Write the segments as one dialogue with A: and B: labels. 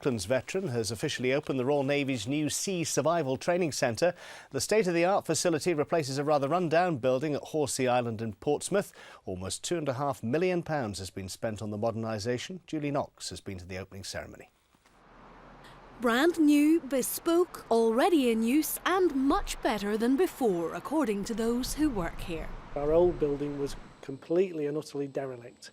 A: Falklands veteran has officially opened the Royal Navy's new Sea Survival Training Centre. The state-of-the-art facility replaces a rather run-down building at Horsea Island in Portsmouth. Almost £2.5 million has been spent on the modernisation. Julie Knox has been to the opening ceremony.
B: Brand new, bespoke, already in use and much better than before, according to those who work here.
C: Our old building was completely and utterly derelict.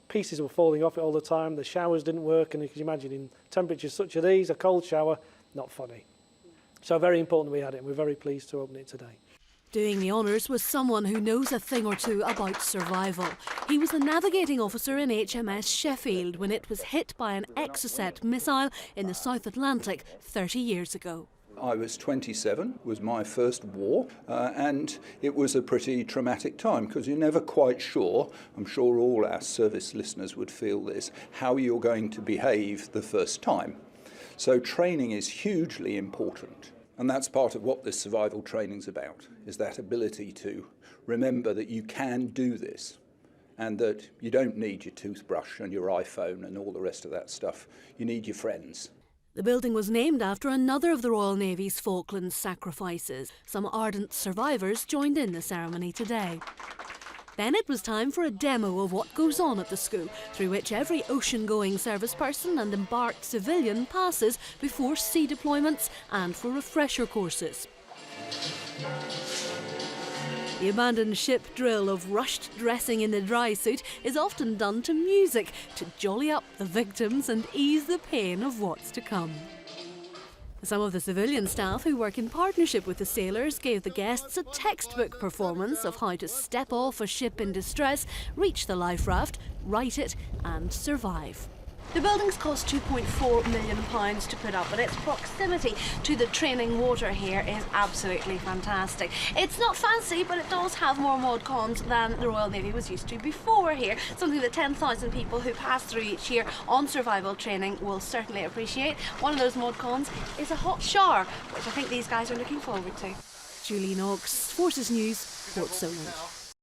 C: Pieces were falling off it all the time, the showers didn't work, and you can imagine in temperatures such as these, a cold shower, not funny. So very important we had it, and we're very pleased to open it today.
B: Doing the honours was someone who knows a thing or two about survival. He was the navigating officer in HMS Sheffield when it was hit by an Exocet missile in the South Atlantic 30 years ago.
D: I was 27, was my first war, and it was a pretty traumatic time because you're never quite sure, I'm sure all our service listeners would feel this, how you're going to behave the first time. So training is hugely important, and that's part of what this survival training's about, is that ability to remember that you can do this and that you don't need your toothbrush and your iPhone and all the rest of that stuff. You need your friends.
B: The building was named after another of the Royal Navy's Falklands sacrifices. Some ardent survivors joined in the ceremony today. Then it was time for a demo of what goes on at the school, through which every ocean-going service person and embarked civilian passes before sea deployments and for refresher courses. The abandoned ship drill of rushed dressing in the dry suit is often done to music to jolly up the victims and ease the pain of what's to come. Some of the civilian staff who work in partnership with the sailors gave the guests a textbook performance of how to step off a ship in distress, reach the life raft, right it and survive. The buildings cost £2.4 million to put up, but its proximity to the training water here is absolutely fantastic. It's not fancy, but it does have more mod cons than the Royal Navy was used to before here, something that 10,000 people who pass through each year on survival training will certainly appreciate. One of those mod cons is a hot shower, which I think these guys are looking forward to. Julie Knox, Forces News, Portsmouth.